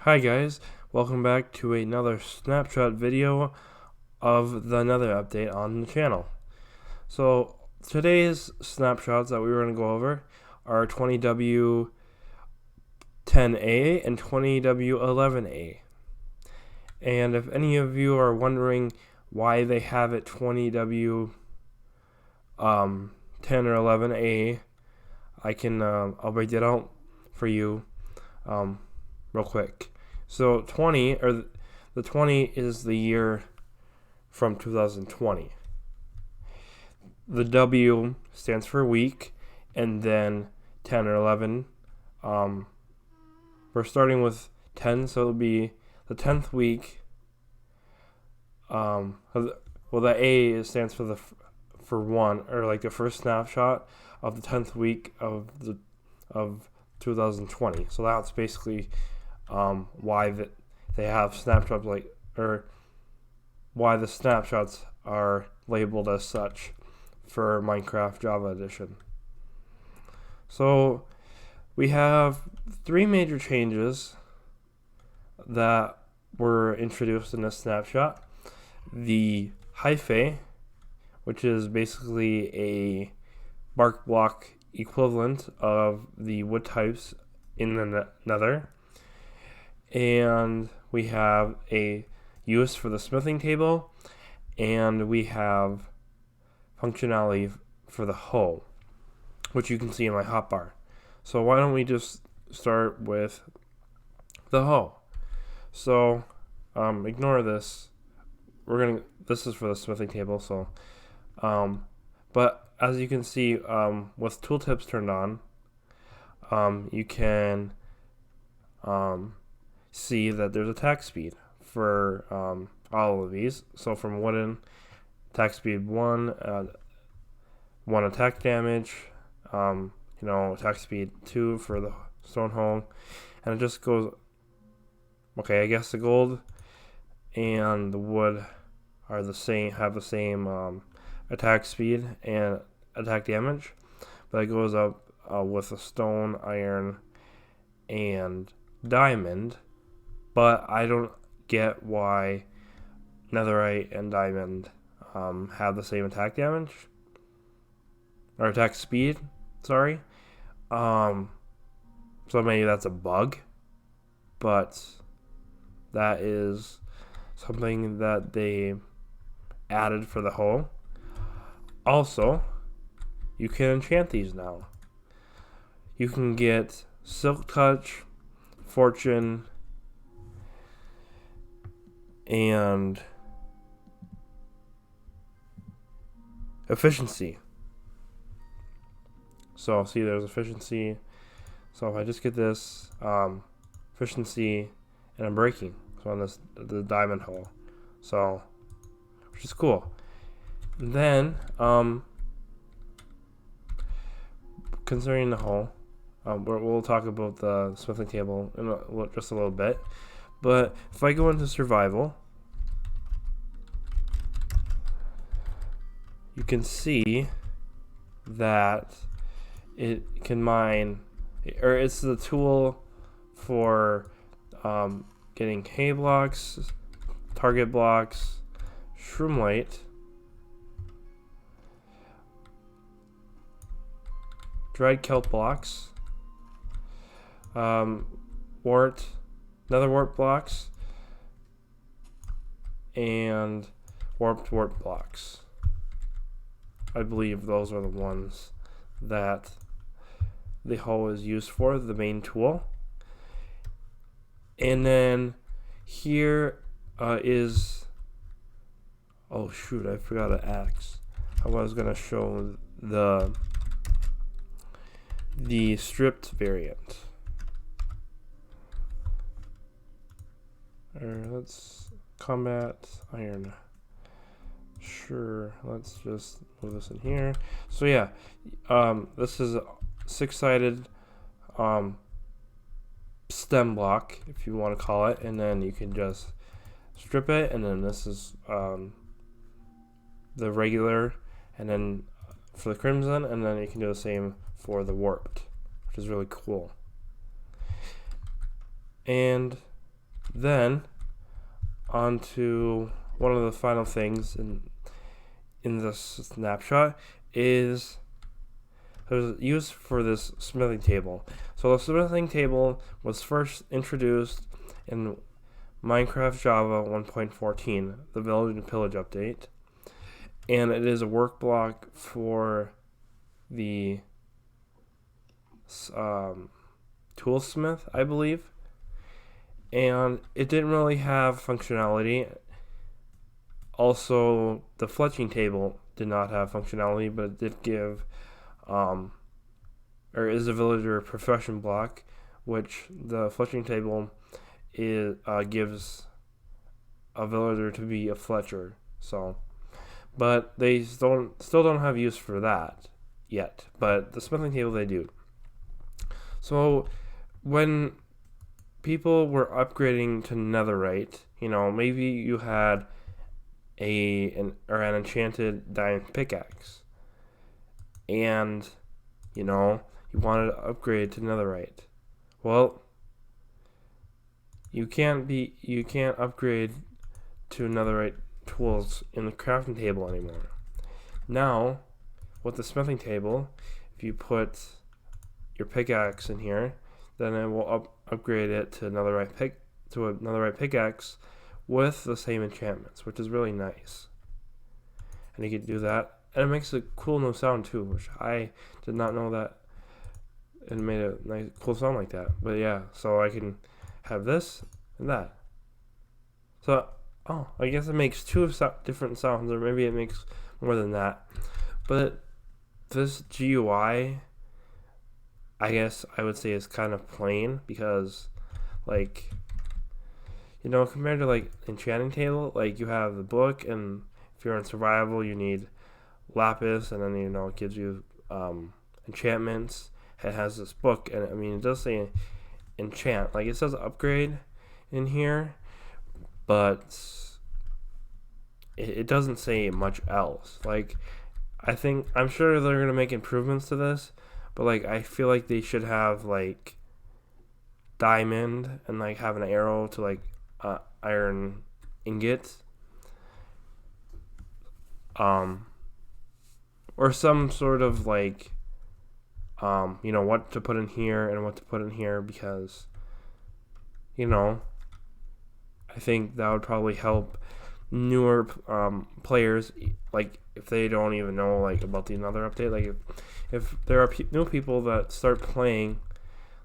Hi guys, welcome back to another snapshot video of the Nether update on the channel. So today's snapshots that we were going to go over are 20W10A and 20W11A. And if any of you are wondering why they have it 20W10 or 11A, I'll break that out for you real quick. So the 20 is the year from 2020. The W stands for week, and then 10 or 11. We're starting with 10, so it'll be the 10th week. Well, the A stands for one, or like the first snapshot of the 10th week of 2020. So that's basically why they have snapshots or why the snapshots are labeled as such for Minecraft Java Edition. So we have three major changes that were introduced in this snapshot. The hyphae, which is basically a bark block equivalent of the wood types in the Nether. And we have a use for the smithing table, and we have functionality for the hoe, which you can see in my hotbar. So why don't we just start with the hoe? So ignore this. This is for the smithing table. So, but as you can see, with tooltips turned on, you can see that there's attack speed for all of these. So from wooden, attack speed 1, 1 attack damage, attack speed 2 for the stone hoe, and it just goes. Okay, I guess the gold and the wood are have the same attack speed and attack damage, but it goes up with the stone, iron, and diamond. But I don't get why netherite and diamond have the same attack damage or attack speed. Sorry. So maybe that's a bug, but that is something that they added for the hoe. Also, you can enchant these now. You can get Silk Touch, Fortune, and efficiency. So see, there's efficiency. So if I just get this efficiency and I'm breaking, so on the diamond hole, so which is cool. And then concerning the hole, we'll talk about the smithing table in just a little bit. But if I go into survival, you can see that it can mine, or it's the tool for getting hay blocks, target blocks, shroomlight, dried kelp blocks, nether wart blocks, and warped wart blocks. I believe those are the ones that the hoe is used for, the main tool. And then here is, oh shoot, I forgot an axe. I was gonna show the stripped variant. Let's combat iron. Sure, let's just move this in here. So yeah, this is a 6-sided stem block, if you want to call it, and then you can just strip it, and then this is the regular, and then for the crimson, and then you can do the same for the warped, which is really cool. And Then on to one of the final things in this snapshot is there's use for this smithing table. So the smithing table was first introduced in Minecraft Java 1.14, the Village and Pillage update, and it is a work block for the toolsmith, I believe, and it didn't really have functionality. Also, the fletching table did not have functionality, but it did give or is a villager profession block, which the fletching table gives a villager to be a fletcher. So, but they still don't have use for that yet. But the smithing table they do. So when people were upgrading to netherite, maybe you had an enchanted diamond pickaxe, and you wanted to upgrade to netherite. Well, you can't upgrade to netherite tools in the crafting table anymore. Now, with the smithing table, if you put your pickaxe in here, then it will upgrade it to a netherite pickaxe with the same enchantments, which is really nice. And you can do that, and it makes a cool new sound too, which I did not know that it made a nice cool sound like that. But yeah, so I can have this and that. So I guess it makes two different sounds, or maybe it makes more than that. But this GUI, I guess I would say, is kind of plain, because compared to enchanting table, you have the book, and if you're in survival you need lapis, and then it gives you enchantments. It has this book, and it does say enchant, it says upgrade in here, but it doesn't say much else. I'm sure they're gonna make improvements to this, but I feel like they should have diamond and have an arrow to iron ingot, or some sort of what to put in here and what to put in here, because I think that would probably help newer players, if they don't even know about the Nether update. If there are new people that start playing,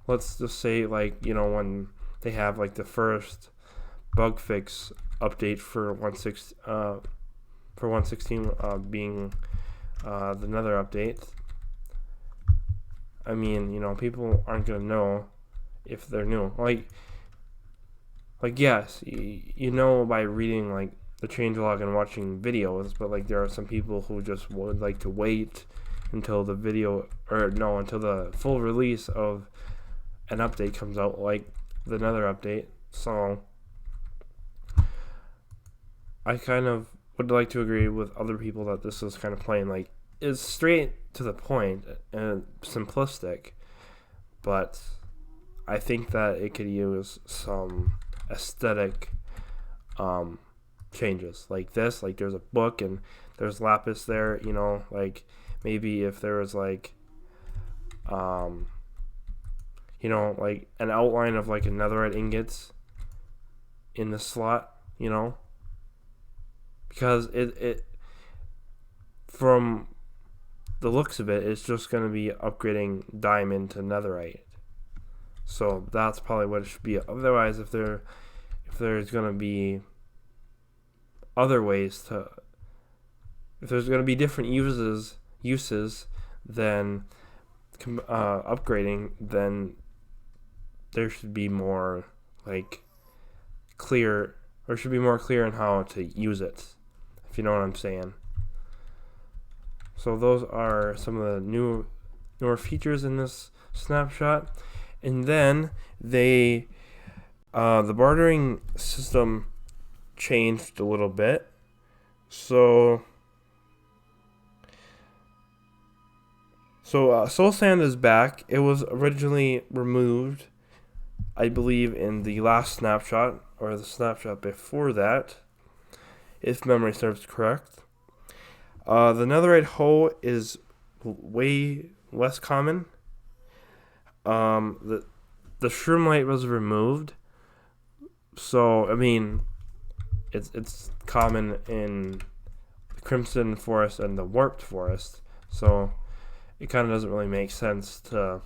let's just say when they have the first bug fix update for 116 being the Nether update. People aren't gonna know if they're new. Yes, by reading the changelog and watching videos, but there are some people who just would like to wait until the until the full release of an update comes out, like the Nether update. So I kind of would like to agree with other people that this is kind of plain. It's straight to the point and simplistic, but I think that it could use some aesthetic changes like this. There's a book and there's lapis there, maybe if there was an outline of a netherite ingots in the slot, because it from the looks of it, it's just going to be upgrading diamond to netherite. So that's probably what it should be. Otherwise, if there's going to be other ways if there's going to be different uses than upgrading, then there should be more clear, or should be more clear on how to use it, if you know what I'm saying. So those are some of the newer features in this snapshot. And then the bartering system changed a little bit. So soul sand is back. It was originally removed I believe in the last snapshot, or the snapshot before that, if memory serves correct. The netherite hoe is way less common. The shroomlight was removed, so I mean, it's common in the crimson forest and the warped forest, so it kind of doesn't really make sense to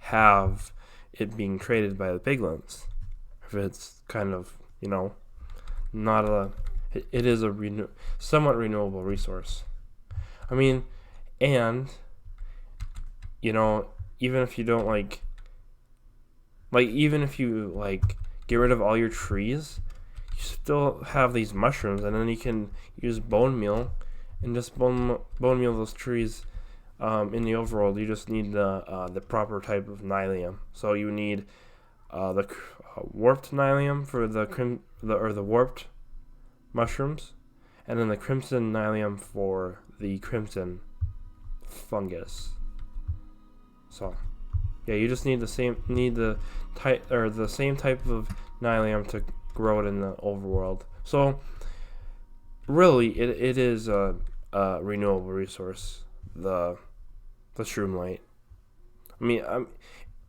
have it being traded by the piglins if it's kind of, not a, it is a somewhat renewable resource. I mean, and even if you don't even if you get rid of all your trees, you still have these mushrooms, and then you can use bone meal and just bone meal those trees. In the overworld, you just need the proper type of nylium. So you need the warped nylium for the warped mushrooms, and then the crimson nylium for the crimson fungus. So yeah, you just need the same type of nylium to grow it in the overworld. So really, it is a renewable resource. The shroomlight. I mean,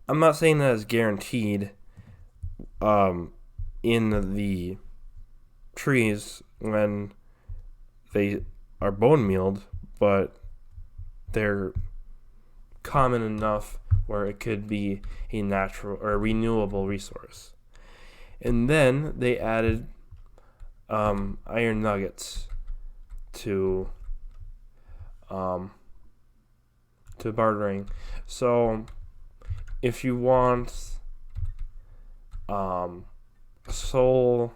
I'm not saying that it's guaranteed in the trees when they are bone mealed, but they're common enough where it could be a natural or a renewable resource. And then they added iron nuggets to bartering. So if you want a soul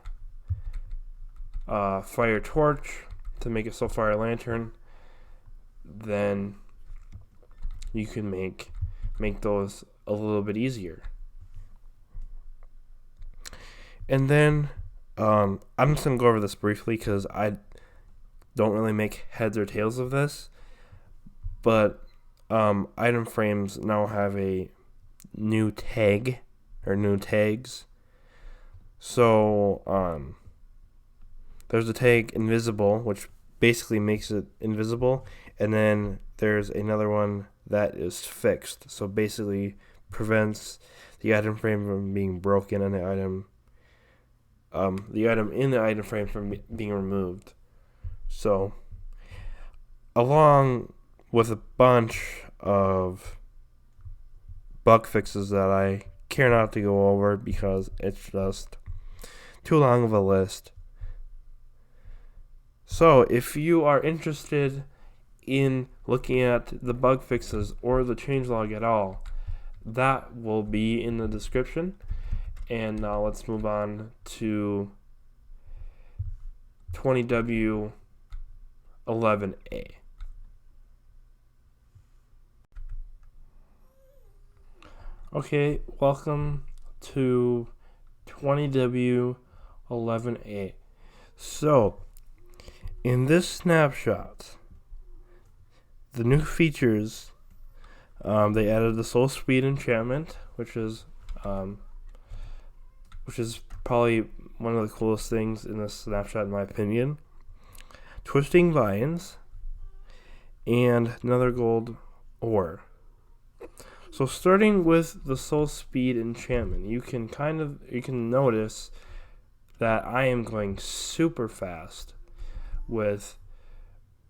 fire torch to make a soul fire lantern, then you can make those a little bit easier. And then I'm just gonna go over this briefly because I don't really make heads or tails of this, but item frames now have a new tag or new tags. So there's the tag invisible, which basically makes it invisible, and then there's another one that is fixed, so basically prevents the item frame from being broken and the item in the item frame from being removed. So along with a bunch of bug fixes that I care not to go over because it's just too long of a list. So if you are interested in looking at the bug fixes or the changelog at all, that will be in the description. And now let's move on to 20W11A. Okay, welcome to 20W11A. So, in this snapshot, the new features, they added the soul speed enchantment, which is probably one of the coolest things in this snapshot in my opinion. Twisting vines and nether gold ore. So starting with the soul speed enchantment, you can notice that I am going super fast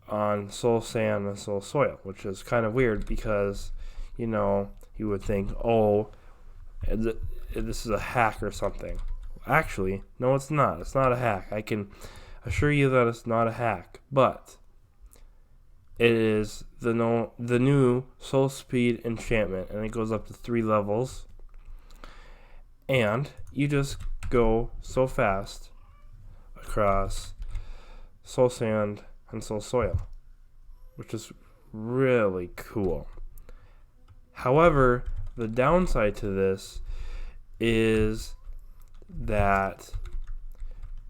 on soul sand and soul soil, which is kind of weird because you would think, oh, this is a hack or something. Actually, no, it's not. It's not a hack. I can assure you that it's not a hack, but it is the new soul speed enchantment, and it goes up to 3 levels, and you just go so fast across soul sand and soul soil, which is really cool. However, the downside to this is that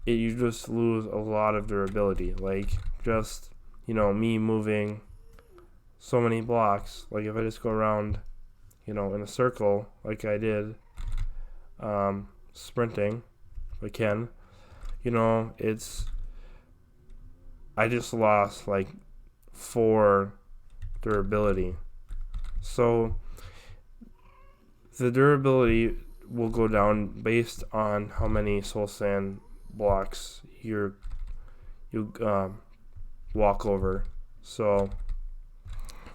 you just lose a lot of durability. Me moving so many blocks. Like if I just go around in a circle like I did, sprinting if I can, I just lost like 4 durability. So the durability will go down based on how many soul sand blocks you walk over. So,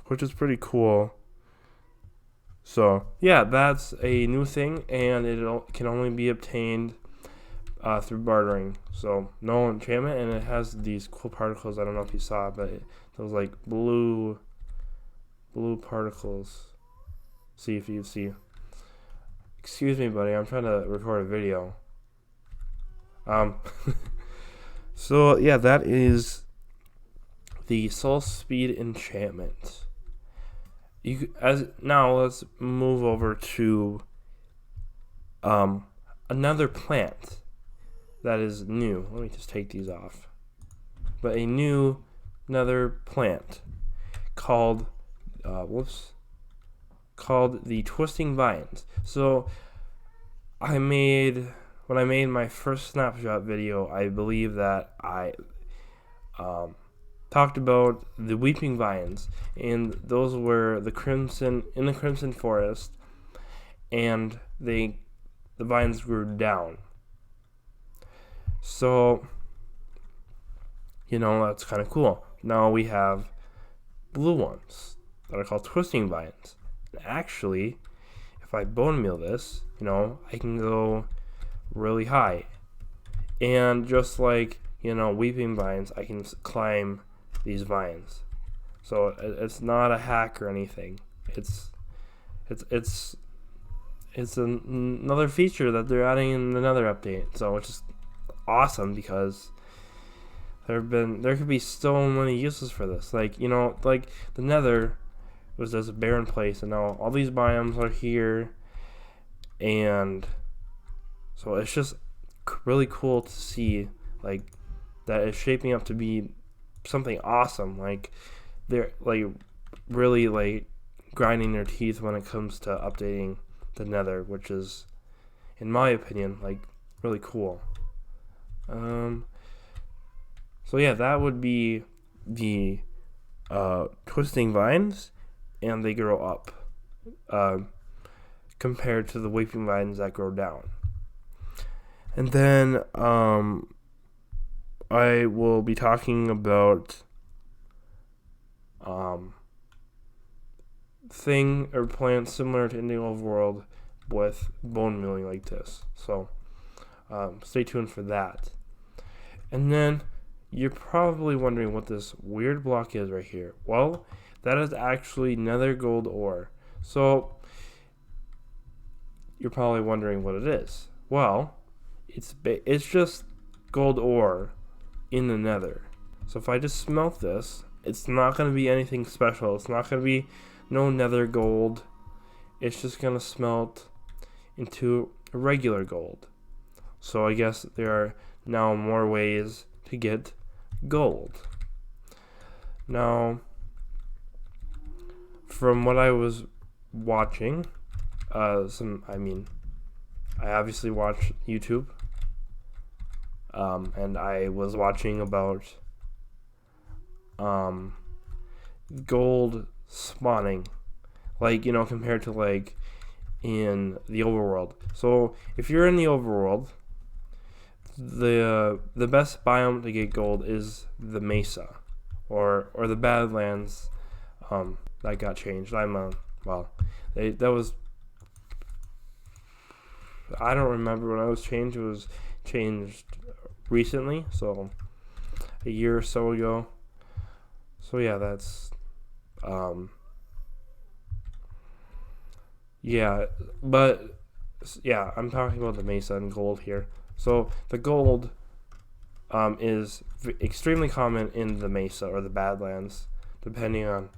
which is pretty cool. So yeah, that's a new thing, and it can only be obtained through bartering. So no enchantment, and it has these cool particles. I don't know if you saw, but those like blue particles. See if you see. Excuse me, buddy. I'm trying to record a video. So yeah, that is the soul speed enchantment. Now let's move over to another plant that is new. Let me just take these off. But another plant called the twisting vines. So when I made my first snapshot video, I believe that I talked about the weeping vines, and those were in the crimson forest, and the vines grew down. So that's kind of cool. Now we have blue ones that are called twisting vines. Actually, if I bone meal this, I can go really high, and just like weeping vines, I can climb these vines. So it's not a hack or anything. It's another feature that they're adding in another update. So which is awesome, because there could be so many uses for this. Like the Nether was this barren place, and now all these biomes are here, and so it's just really cool to see like that is shaping up to be something awesome. Like they're like really like grinding their teeth when it comes to updating the Nether, which is, in my opinion, like really cool. So yeah, that would be the twisting vines, and they grow up compared to the weeping vines that grow down. And then I will be talking about thing or plants similar to Indian Overworld with bone mealing like this. So stay tuned for that. And then you're probably wondering what this weird block is right here. Well, that is actually nether gold ore. So you're probably wondering what it is. Well, it's just gold ore in the nether. So if I just smelt this, it's not going to be anything special. It's not going to be no nether gold. It's just going to smelt into regular gold. So I guess there are now more ways to get gold. From what I was watching, I obviously watch YouTube, and I was watching about gold spawning, like compared to like in the overworld. So if you're in the overworld, the best biome to get gold is the mesa, or the badlands. That got changed. I don't remember when it was changed. It was changed recently, so a year or so ago. So yeah, that's I'm talking about the mesa and gold here. So the gold is extremely common in the mesa or the badlands, depending on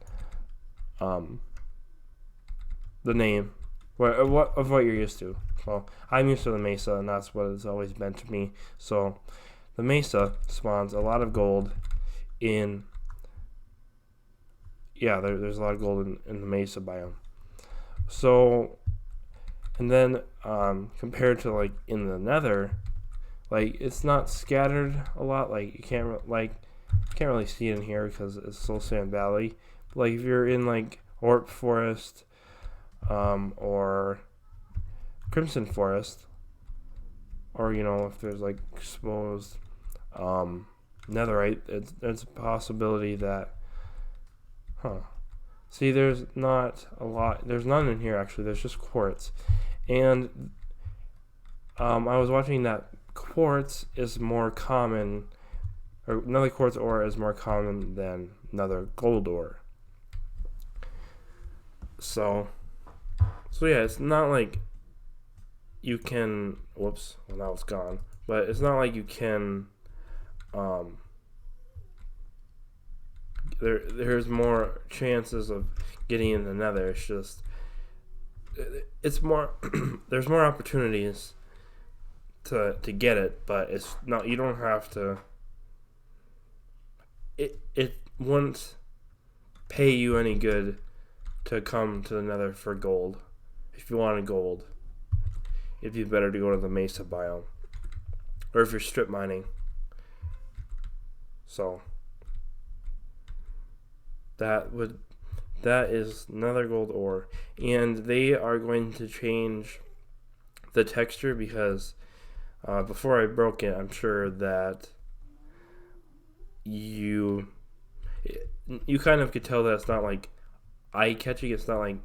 the name of what you're used to. Well, I'm used to the mesa, and that's what it's always been to me. So the mesa spawns a lot of gold in there's a lot of gold in the mesa biome. So, and then compared to like in the Nether, like it's not scattered a lot. Like you can't really see it in here because it's Soul Sand Valley. But like if you're in like Orp Forest, or Crimson Forest, or if there's like exposed netherite, there's a possibility that, see, there's not a lot. There's none in here actually. There's just quartz, and I was watching that quartz is more common, or another quartz ore is more common than another gold ore. So yeah, it's not like you can. Whoops! Well, now it's gone. But it's not like you can. There's more chances of getting in the Nether. It's just, it's more. There's more opportunities to get it, but it's not. You don't have to. It won't pay you any good to come to the Nether for gold. If you wanted gold, it'd be better to go to the Mesa biome, or if you're strip mining. So that is another gold ore, and they are going to change the texture because before I broke it, I'm sure that you kind of could tell that it's not like eye catching. It's not like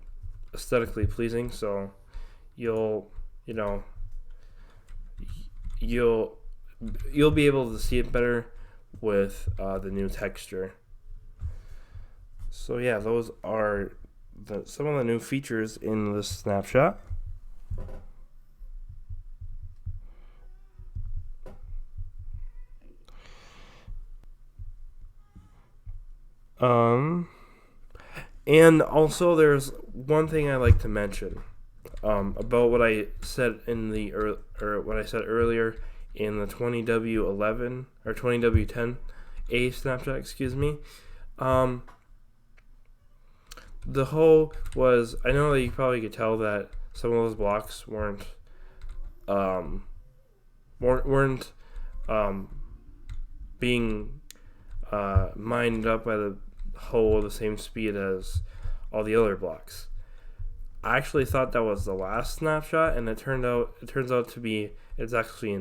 aesthetically pleasing. So you'll be able to see it better with the new texture. So yeah, those are some of the new features in this snapshot. And also there's one thing I like to mention about what I said in or what I said earlier in the 20W11 or 20W10A snapshot, excuse me. The whole was, I know that you probably could tell that some of those blocks weren't being mined up by the hole the same speed as all the other blocks. I actually thought that was the last snapshot, and it turns out to be, it's actually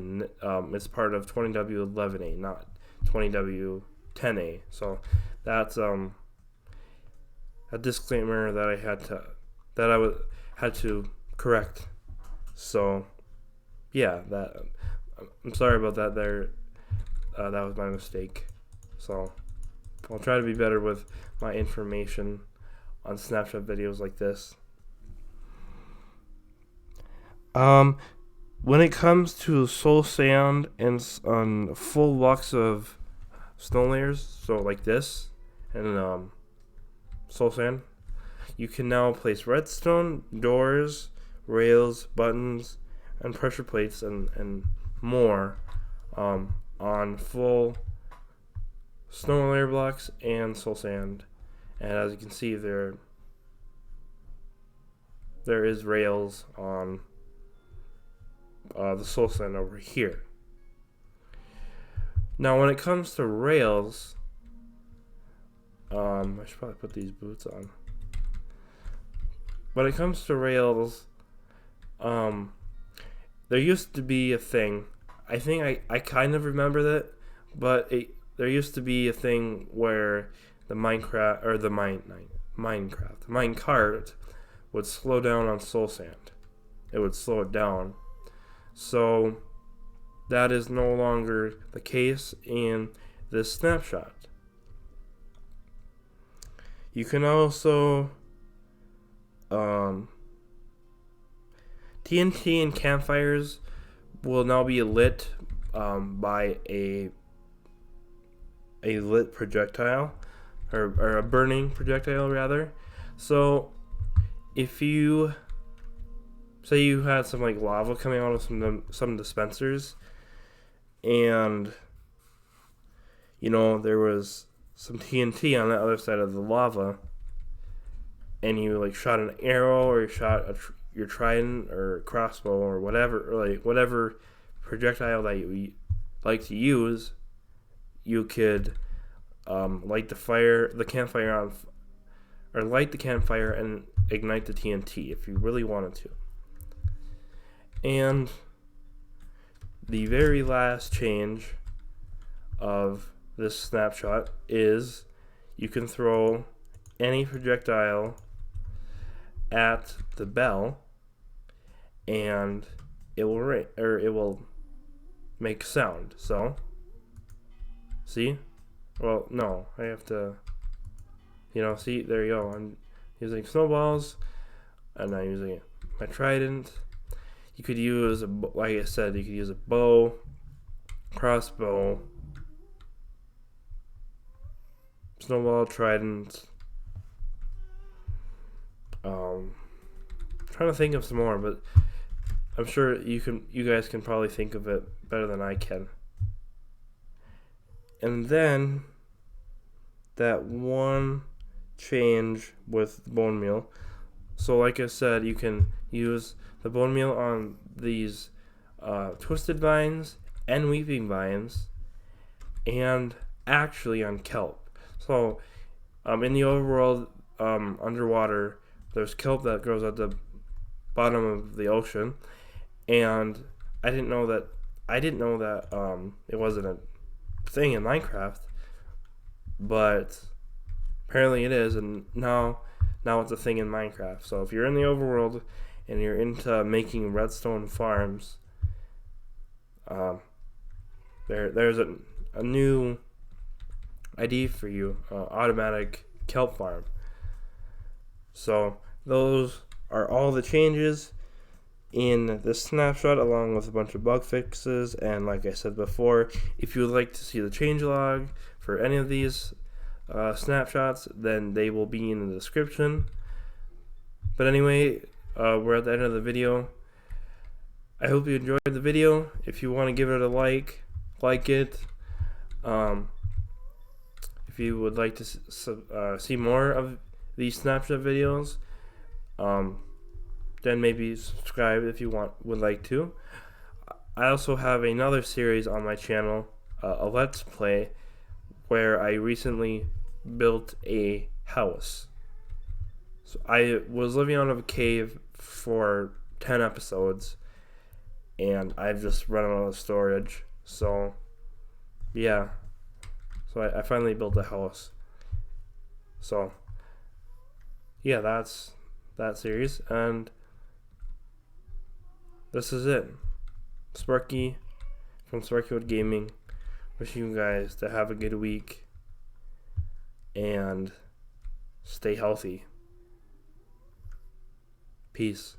it's part of 20W11A, not 20W10A. So that's a disclaimer that I had to correct. So yeah, I'm sorry about that. That was my mistake. So I'll try to be better with my information on snapshot videos like this. When it comes to soul sand and full blocks of stone layers, so like this, and soul sand, you can now place redstone, doors, rails, buttons, and pressure plates and more on full stone layer blocks and soul sand. And as you can see, there is rails on the soul sand over here. Now when it comes to rails, I should probably put these boots on. When it comes to rails, there used to be a thing. I think I kind of remember that, but there used to be a thing where the minecart would slow down on soul sand. It would slow it down. So that is no longer the case in this snapshot. You can also TNT and campfires will now be lit by a lit projectile, or a burning projectile rather. So if you say you had some like lava coming out of some dispensers, and there was some TNT on the other side of the lava, and you like shot an arrow, or you shot your trident or crossbow or whatever, or like whatever projectile that you like to use, you could light the campfire on, or light the campfire and ignite the TNT if you really wanted to. And the very last change of this snapshot is you can throw any projectile at the bell and it will ring, or it will make sound. So, see? Well, no, I have to, see, there you go. I'm using snowballs, and I'm using my trident. You could use, like I said, you could use a bow, crossbow, snowball, trident. Trying to think of some more, but I'm sure you guys can probably think of it better than I can. And then that one change with the bone meal. So like I said, you can use the bone meal on these twisted vines and weeping vines, and actually on kelp. So in the overworld, underwater, there's kelp that grows at the bottom of the ocean, and I didn't know that it wasn't a thing in Minecraft, but apparently it is, and now it's a thing in Minecraft. So if you're in the overworld and you're into making redstone farms, there's a new idea for you, automatic kelp farm. So those are all the changes in this snapshot, along with a bunch of bug fixes. And like I said before, if you would like to see the changelog for any of these snapshots, then they will be in the description. But anyway, we're at the end of the video. I hope you enjoyed the video. If you want to give it a like it. If you would like to see more of these snapshot videos, then maybe subscribe if you would like to. I also have another series on my channel, a Let's Play, where I recently built a house. So I was living out of a cave for 10 episodes, and I've just run out of storage. So yeah, so I finally built a house. So yeah, that's that series, and this is it. Sparky from Sparkywood Gaming, wishing you guys to have a good week and stay healthy. Peace.